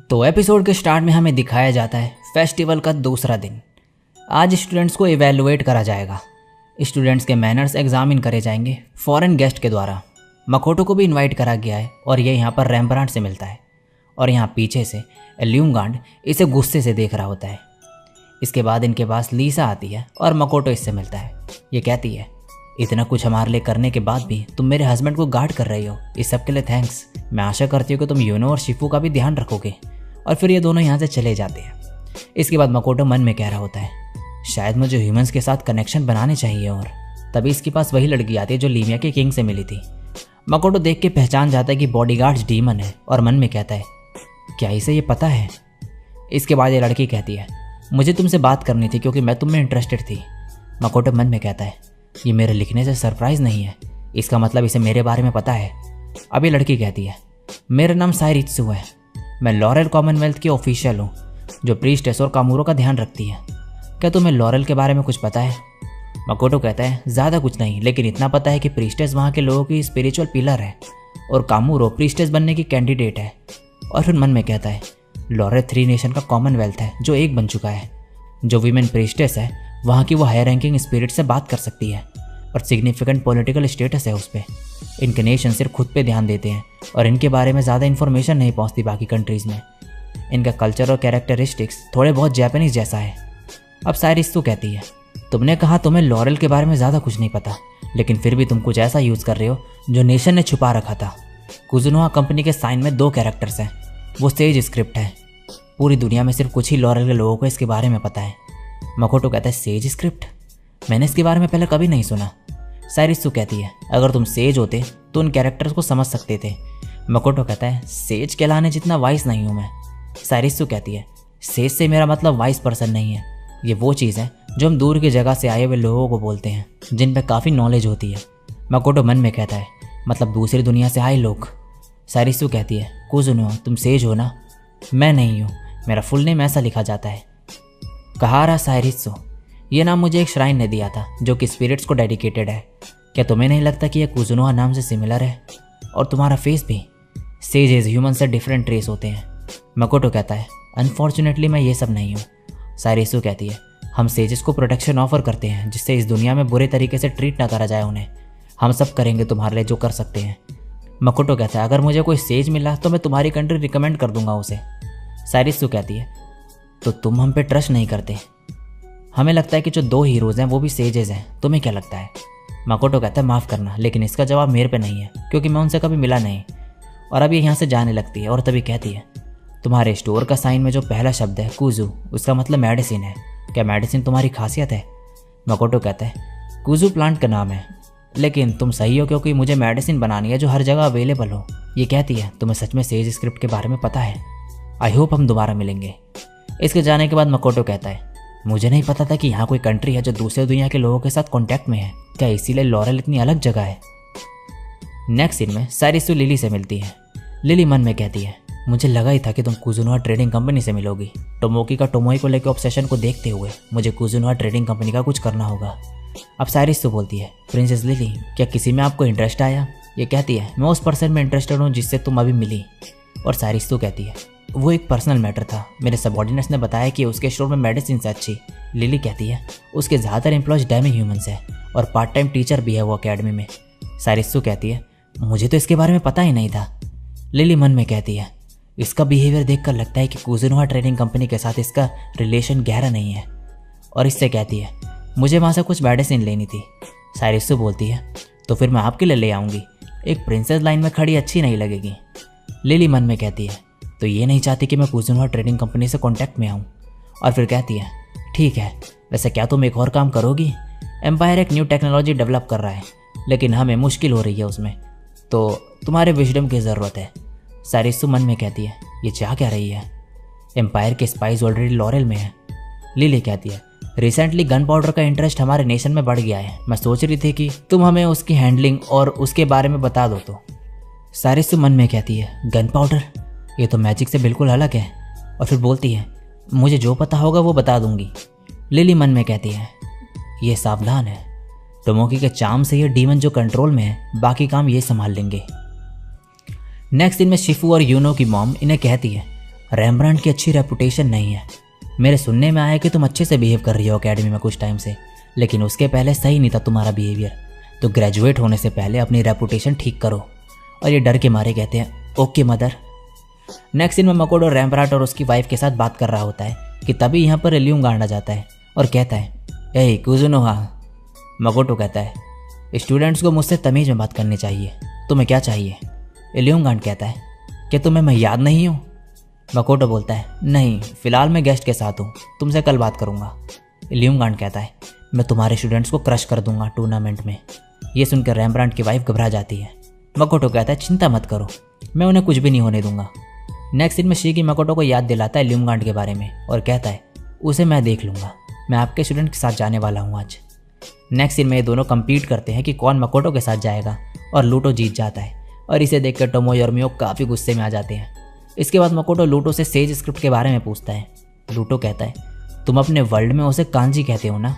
तो एपिसोड के स्टार्ट में हमें दिखाया जाता है फेस्टिवल का दूसरा दिन। आज स्टूडेंट्स को इवैल्यूएट करा जाएगा। स्टूडेंट्स के मैनर्स एग्जामिन करे जाएंगे फॉरेन गेस्ट के द्वारा। मकोटो को भी इनवाइट करा गया है और ये यहाँ पर रेम्ब्रांड से मिलता है और यहाँ पीछे से एल्यूमगांड इसे गुस्से से देख रहा होता है। इसके बाद इनके पास लीसा आती है और मकोटो इससे मिलता है। ये कहती है, इतना कुछ हमारे लिए करने के बाद भी तुम मेरे हस्बैंड को गार्ड कर रही हो, इस सब के लिए थैंक्स। मैं आशा करती हूँ कि तुम यूनो और शिफू का भी ध्यान रखोगे। और फिर ये दोनों यहाँ से चले जाते हैं। इसके बाद मकोटो मन में कह रहा होता है, शायद मुझे ह्यूमंस के साथ कनेक्शन बनाने चाहिए। और तभी इसके पास वही लड़की आती है जो लीमिया के किंग से मिली थी। मकोटो देख के पहचान जाता है कि बॉडीगार्ड्स डीमन है और मन में कहता है, क्या इसे ये पता है? इसके बाद ये लड़की कहती है, मुझे तुमसे बात करनी थी क्योंकि मैं तुम में इंटरेस्टेड थी। मकोटो मन में कहता है, ये मेरे लिखने से सरप्राइज नहीं है, इसका मतलब इसे मेरे बारे में पता है। अब ये लड़की कहती है, मेरा नाम साइरित्सु है, मैं लॉरेल कॉमनवेल्थ की ऑफिशियल हूँ जो प्रीस्टेस और कामूरो का ध्यान रखती है। क्या तुम्हें लॉरेल के बारे में कुछ पता है? मकोटो कहता है, ज़्यादा कुछ नहीं, लेकिन इतना पता है कि प्रीस्टेस वहाँ के लोगों की स्पिरिचुअल पिलर है और कामूरो प्रीस्टेस बनने की कैंडिडेट है। और फिर मन में कहता है, लॉरेल 3 नेशन का कॉमनवेल्थ है जो एक बन चुका है। जो वीमेन प्रीस्टेस है वहाँ की वो हायर रैंकिंग स्पिरिट से बात कर सकती है और सिग्निफिकेंट पॉलिटिकल स्टेटस है उस पर। इनके नेशन सिर्फ खुद पे ध्यान देते हैं और इनके बारे में ज़्यादा इन्फॉर्मेशन नहीं पहुँचती बाकी कंट्रीज़ में। इनका कल्चर और कैरेक्टरिस्टिक्स थोड़े बहुत जापानीज जैसा है। अब साइरित्सु कहती है, तुमने कहा तुम्हें लॉरेल के बारे में ज़्यादा कुछ नहीं पता, लेकिन फिर भी तुम कुछ ऐसा यूज़ कर रहे हो जो नेशन ने छुपा रखा था। कुजुनोआ कंपनी के साइन में 2 कैरेक्टर्स हैं, वो सेज स्क्रिप्ट है। पूरी दुनिया में सिर्फ कुछ ही लॉरेल के लोगों को इसके बारे में पता है। मकोटो कहता है, सेज स्क्रिप्ट? मैंने इसके बारे में पहले कभी नहीं सुना। साइरित्सु कहती है, अगर तुम सेज होते तो उन कैरेक्टर्स को समझ सकते थे। मकोटो कहता है, सेज कहलाने जितना वाइस नहीं हूँ मैं। साइरित्सु कहती है, सेज से मेरा मतलब वाइस पर्सन नहीं है, ये वो चीज़ है जो हम दूर की जगह से आए हुए लोगों को बोलते हैं जिन पर काफ़ी नॉलेज होती है। मकोटो मन में कहता है, मतलब दूसरी दुनिया से आए लोग। साइरित्सु कहती है, कुजुनोआ तुम सेज हो ना? मैं नहीं हूँ, मेरा फुल नेम ऐसा लिखा जाता है, कहारा साइरित्सु। ये नाम मुझे एक श्राइन ने दिया था जो कि स्पिरिट्स को डेडिकेटेड है। क्या तुम्हें नहीं लगता कि यह कुजुनोआ नाम से सिमिलर है? और तुम्हारा फेस भी। सेजेस ह्यूमन से डिफरेंट ट्रेस होते हैं। मकोटो कहता है, अनफॉर्चुनेटली मैं ये सब नहीं हूँ। साइरित्सु कहती है, हम सेजेस को प्रोटेक्शन ऑफर करते हैं जिससे इस दुनिया में बुरे तरीके से ट्रीट ना करा जाए उन्हें। हम सब करेंगे तुम्हारे लिए जो कर सकते हैं। मकोटो कहता है, अगर मुझे कोई सेज मिला तो मैं तुम्हारी कंट्री रिकमेंड कर दूंगा उसे। साइरित्सु कहती है, तो तुम हम पे ट्रस्ट नहीं करते? हमें लगता है कि जो 2 हीरोज़ हैं वो भी सेजेस हैं, तुम्हें क्या लगता है? मकोटो कहता है, माफ़ करना, लेकिन इसका जवाब मेरे पे नहीं है क्योंकि मैं उनसे कभी मिला नहीं। और अब ये यहाँ से जाने लगती है और तभी कहती है, तुम्हारे स्टोर का साइन में जो पहला शब्द है कुजू, उसका मतलब मेडिसिन है। क्या मेडिसिन तुम्हारी खासियत है? मकोटो कहता है, कुजू प्लांट का नाम है, लेकिन तुम सही हो क्योंकि मुझे मेडिसिन बनानी है जो हर जगह अवेलेबल हो। ये कहती है, तुम्हें सच में सेज स्क्रिप्ट के बारे में पता है? आई होप हम दोबारा मिलेंगे। इसके जाने के बाद मकोटो कहता है, मुझे नहीं पता था कि यहाँ कोई कंट्री है जो दूसरे दुनिया के लोगों के साथ कांटेक्ट में है। क्या इसीलिए लॉरेल इतनी अलग जगह है? नेक्स्ट सीन में साइरित्सु लिली से मिलती है। लिली मन में कहती है, मुझे लगा ही था कि तुम कुजुनोआ ट्रेडिंग कंपनी से मिलोगी। टोमोकी का टोमोई को लेकर ऑब्सेशन को देखते हुए मुझे कुजुनोआ ट्रेडिंग कंपनी का कुछ करना होगा। अब साइरित्सु बोलती है, प्रिंसेस लिली, क्या किसी में आपको इंटरेस्ट आया? ये कहती है, मैं उस पर्सन में इंटरेस्टेड हूँ जिससे तुम अभी मिली। और साइरित्सु कहती है, वो एक पर्सनल मैटर था, मेरे सबऑर्डिनेट्स ने बताया कि उसके स्टोर में मेडिसिन से अच्छी। लिली कहती है, उसके ज़्यादातर एम्प्लॉयज डेमी ह्यूमंस है और पार्ट टाइम टीचर भी है वो अकेडमी में। साइरित्सु कहती है, मुझे तो इसके बारे में पता ही नहीं था। लिली मन में कहती है, इसका बिहेवियर देखकर लगता है कि कुजुनोआ ट्रेडिंग कंपनी के साथ इसका रिलेशन गहरा नहीं है। और इससे कहती है, मुझे वहाँ से कुछ मेडिसिन लेनी थी। साइरित्सु बोलती है, तो फिर मैं आपके लिए ले आऊँगी, एक प्रिंसेस लाइन में खड़ी अच्छी नहीं लगेगी। लिली मन में कहती है, तो ये नहीं चाहती कि मैं कुजुनोआ ट्रेडिंग कंपनी से कांटेक्ट में आऊँ। और फिर कहती है, ठीक है, वैसे क्या तुम एक और काम करोगी? एम्पायर एक न्यू टेक्नोलॉजी डेवलप कर रहा है, लेकिन हमें मुश्किल हो रही है उसमें, तो तुम्हारे विजडम की ज़रूरत है। साइरित्सु मन में कहती है, ये चाह क्या रही है? एम्पायर के स्पाइस ऑलरेडी लॉरेल में है। लिली कहती है, रिसेंटली गन पाउडर का इंटरेस्ट हमारे नेशन में बढ़ गया है, मैं सोच रही थी कि तुम हमें उसकी हैंडलिंग और उसके बारे में बता दो। तो साइरित्सु मन में कहती है, गन पाउडर? ये तो मैजिक से बिल्कुल अलग है। और फिर बोलती है, मुझे जो पता होगा वो बता दूंगी। लिली मन में कहती है, ये सावधान है, टोमोकी के चाम से ये डीमन जो कंट्रोल में है, बाकी काम ये संभाल लेंगे। नेक्स्ट दिन में शिफू और यूनो की मॉम इन्हें कहती है, रैम्ब्रांड की अच्छी रेपुटेशन नहीं है। मेरे सुनने में आया कि तुम अच्छे से बिहेव कर रही हो एकेडमी में कुछ टाइम से, लेकिन उसके पहले सही नहीं था तुम्हारा बिहेवियर। तो ग्रेजुएट होने से पहले अपनी रेपुटेशन ठीक करो। और ये डर के मारे कहते हैं ओके मदर। नेक्स्ट सीन में मकोटो रैम्ब्रांड और उसकी वाइफ के साथ बात कर रहा होता है कि तभी यहाँ पर इल्यूमगांड आ जाता है और कहता है ए कुजुनोहा। मकोटो कहता है स्टूडेंट्स को मुझसे तमीज़ में बात करनी चाहिए, तुम्हें क्या चाहिए? इल्यूमगांड कहता है कि तुम्हें मैं याद नहीं हूँ? मकोटो बोलता है नहीं, फ़िलहाल मैं गेस्ट के साथ हूँ, तुमसे कल बात करूँगा। इल्यूमगांड कहता है मैं तुम्हारे स्टूडेंट्स को क्रश कर दूंगा टूर्नामेंट में। ये सुनकर रैम्ब्रांड की वाइफ घबरा जाती है। मकोटो कहता है चिंता मत करो, मैं उन्हें कुछ भी नहीं होने दूंगा। नेक्स्ट सीन में शिकी मकोटो को याद दिलाता है इल्यूमगांड के बारे में और कहता है उसे मैं देख लूँगा, मैं आपके स्टूडेंट के साथ जाने वाला हूँ आज। नेक्स्ट सीन में ये दोनों कम्पीट करते हैं कि कौन मकोटो के साथ जाएगा और लूटो जीत जाता है और इसे देखकर टोमोई और मियो काफ़ी गुस्से में आ जाते हैं। इसके बाद मकोटो लूटो से सेज स्क्रिप्ट के बारे में पूछता है। लूटो कहता है तुम अपने वर्ल्ड में उसे कांजी कहते हो ना?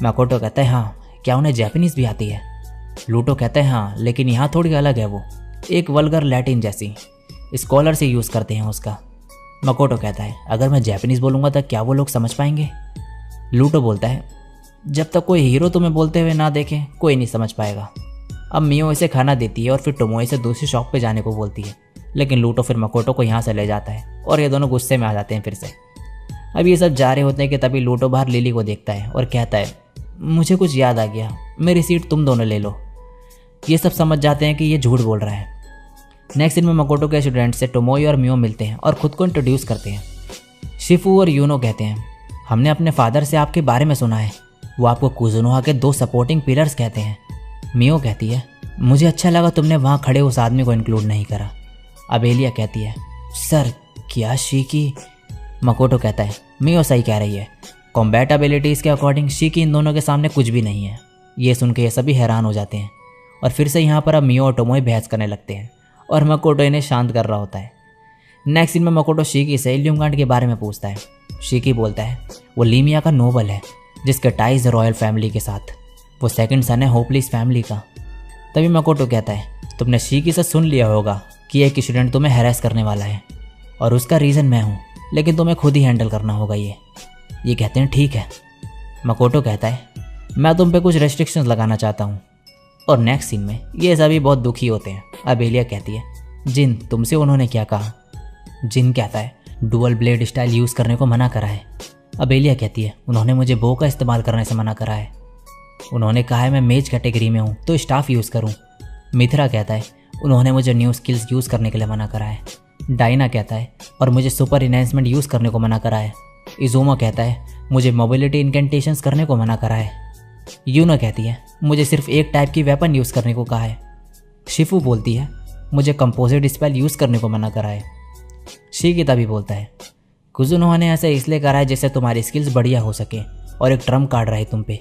मकोटो कहता है हाँ, क्या उन्हें जापानीज़ भी आती है? लूटो कहता है हाँ, लेकिन यहाँ थोड़ी अलग है, वो एक वल्गर लैटिन जैसी, स्कॉलर से यूज़ करते हैं उसका। मकोटो कहता है अगर मैं जापानीज़ बोलूँगा तो क्या वो लोग समझ पाएंगे? लूटो बोलता है जब तक कोई हीरो तुम्हें बोलते हुए ना देखे कोई नहीं समझ पाएगा। अब मियो इसे खाना देती है और फिर टोमोई से दूसरी शॉप पे जाने को बोलती है, लेकिन लूटो फिर मकोटो को यहाँ से ले जाता है और ये दोनों गुस्से में आ जाते हैं फिर से। अब ये सब जा रहे होते हैं कि तभी लूटो बाहर लिली को देखता है और कहता है मुझे कुछ याद आ गया, मेरी सीट तुम दोनों ले लो। ये सब समझ जाते हैं कि ये झूठ बोल रहा है। नेक्स्ट दिन में मकोटो के स्टूडेंट से टोमोई और मियो मिलते हैं और खुद को इंट्रोड्यूस करते हैं। शिफू और यूनो कहते हैं हमने अपने फादर से आपके बारे में सुना है, वो आपको कुजुनोहा के 2 सपोर्टिंग पिलर्स कहते हैं। मियो कहती है मुझे अच्छा लगा तुमने वहाँ खड़े उस आदमी को इंक्लूड नहीं करा। अबेलिया कहती है सर क्या शिकी? मकोटो कहता है मियो सही कह रही है, कॉम्बैट एबिलिटीज़ के अकॉर्डिंग शिकी इन दोनों के सामने कुछ भी नहीं है। ये सुन के ये सभी हैरान हो जाते हैं और फिर से यहाँ पर अब मियो और टोमोई बहस करने लगते हैं और मकोटो इन्हें शांत कर रहा होता है। नेक्स्ट सीन में मकोटो शिकी से इल्यूमगांड के बारे में पूछता है। शिकी बोलता है वो लीमिया का नोबल है जिसके टाइज रॉयल फैमिली के साथ, वो सेकंड सन है होपलिस फैमिली का। तभी मकोटो कहता है तुमने शिकी से सुन लिया होगा कि एक स्टूडेंट तुम्हें हैरेस करने वाला है और उसका रीज़न मैं हूँ, लेकिन तुम्हें खुद ही हैंडल करना होगा। ये कहते हैं ठीक है। मकोटो कहता है मैं तुम पे कुछ रेस्ट्रिक्शंस लगाना चाहता हूँ। और नेक्स्ट सीन में ये सभी बहुत दुखी होते हैं। अबेलिया कहती है जिन तुमसे उन्होंने क्या कहा? जिन कहता है डुअल ब्लेड स्टाइल यूज़ करने को मना करा है। अबेलिया कहती है उन्होंने मुझे बो का इस्तेमाल करने से मना करा है, उन्होंने कहा है मैं मेज कैटेगरी में हूँ तो स्टाफ यूज़ करूँ। मिथरा कहता है उन्होंने मुझे न्यू स्किल्स यूज़ करने के लिए मना करा है। डायना कहता है और मुझे सुपर इनहेंसमेंट यूज़ करने को मना करा है। इज़ोमा कहता है मुझे मोबिलिटी इनकेंटेशंस करने को मना करा है। यूनो कहती है मुझे सिर्फ एक टाइप की वेपन यूज़ करने को कहा है। शिफू बोलती है मुझे कंपोजिट स्पेल यूज़ करने को मना करा है। शिकी तभी बोलता है कुजुनोहा ने ऐसा इसलिए करा है जिससे तुम्हारी स्किल्स बढ़िया हो सके और एक ट्रम्प कार्ड रहे तुम पे।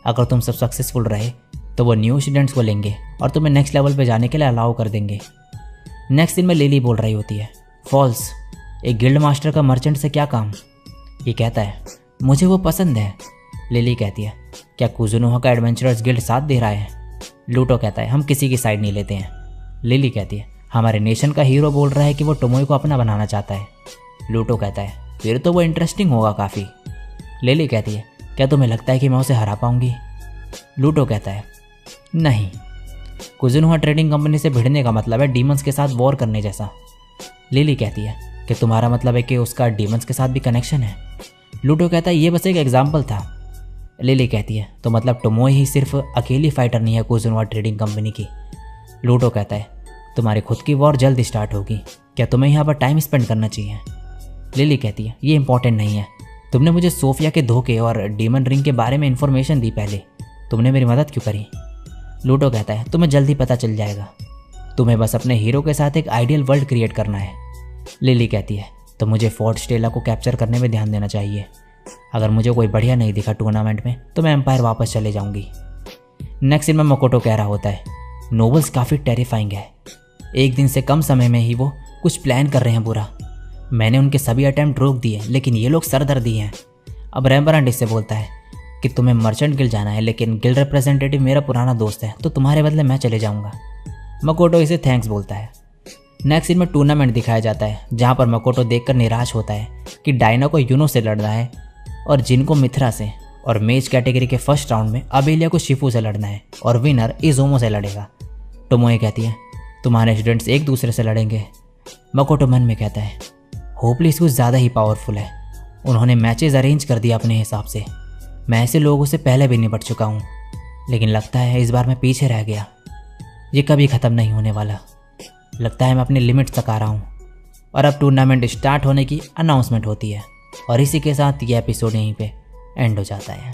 अगर तुम सब सक्सेसफुल रहे तो वो न्यू स्टूडेंट्स को लेंगे और तुम्हें नेक्स्ट लेवल पे जाने के लिए अलाउ कर देंगे। नेक्स्ट दिन में लिली बोल रही होती है फॉल्स, एक गिल्ड मास्टर का मर्चेंट से क्या काम? ये कहता है मुझे वो पसंद है। लिली कहती है क्या कुजुनोहा का एडवेंचरर्स गिल्ड साथ दे रहा है? लूटो कहता है हम किसी की साइड नहीं लेते हैं। लिली कहती है हमारे नेशन का हीरो बोल रहा है कि वो टोमोई को अपना बनाना चाहता है। लूटो कहता है फिर तो वो इंटरेस्टिंग होगा काफ़ी। लिली कहती है क्या तुम्हें लगता है कि मैं उसे हरा पाऊंगी? लूटो कहता है नहीं, कुजुनोहा ट्रेडिंग कंपनी से भिड़ने का मतलब है डीमंस के साथ वॉर करने जैसा। लिली कहती है कि तुम्हारा मतलब है कि उसका डीमंस के साथ भी कनेक्शन है। लूटो कहता है ये बस एक एग्जाम्पल था। लिली कहती है तो मतलब टोमोई ही सिर्फ अकेली फाइटर नहीं है कुजुनोहा ट्रेडिंग कंपनी की। लूटो कहता है तुम्हारी खुद की वॉर जल्द स्टार्ट होगी, क्या तुम्हें यहाँ पर टाइम स्पेंड करना चाहिए? लिली कहती है ये इंपॉर्टेंट नहीं है, तुमने मुझे सोफिया के धोखे और डीमन रिंग के बारे में इन्फॉर्मेशन दी, पहले तुमने मेरी मदद क्यों करी? लूटो कहता है तुम्हें जल्दी पता चल जाएगा, तुम्हें बस अपने हीरो के साथ एक आइडियल वर्ल्ड क्रिएट करना है। लिली कहती है तो मुझे फोर्ट स्टेला को कैप्चर करने में ध्यान देना चाहिए, अगर मुझे कोई बढ़िया नहीं दिखा टूर्नामेंट में तो मैं एम्पायर वापस चले जाऊंगी। नेक्स्ट सीन में मकोटो कह रहा होता है नोबल्स काफ़ी टेरिफाइंग है, एक दिन से कम समय में ही वो कुछ प्लान कर रहे हैं बुरा। मैंने उनके सभी अटेम्प्ट रोक दिए लेकिन ये लोग सरदर्दी हैं। अब रैम्ब्रांड इससे बोलता है कि तुम्हें मर्चेंट गिल्ड जाना है, लेकिन गिल्ड रिप्रेजेंटेटिव मेरा पुराना दोस्त है तो तुम्हारे बदले मैं चले जाऊंगा। मकोटो इसे थैंक्स बोलता है। नेक्स्ट सीन में टूर्नामेंट दिखाया जाता है जहाँ पर मकोटो देखकर निराश होता है कि डायना को यूनो से लड़ना है और जिन को मिथरा से, और मेज कैटेगरी के फर्स्ट राउंड में अबेलिया को शिफू से लड़ना है और विनर इजोमो से लड़ेगा। टोमोए कहती है तुम्हारे स्टूडेंट्स एक दूसरे से लड़ेंगे। मकोटो मन में कहता है होपलेस कुछ ज़्यादा ही पावरफुल है, उन्होंने मैचेस अरेंज कर दिया अपने हिसाब से। मैं ऐसे लोगों से पहले भी निपट चुका हूँ, लेकिन लगता है इस बार मैं पीछे रह गया। ये कभी ख़त्म नहीं होने वाला। लगता है मैं अपने लिमिट तक आ रहा हूँ। और अब टूर्नामेंट स्टार्ट होने की अनाउंसमेंट होती है और इसी के साथ ये एपिसोड यहीं पे एंड हो जाता है।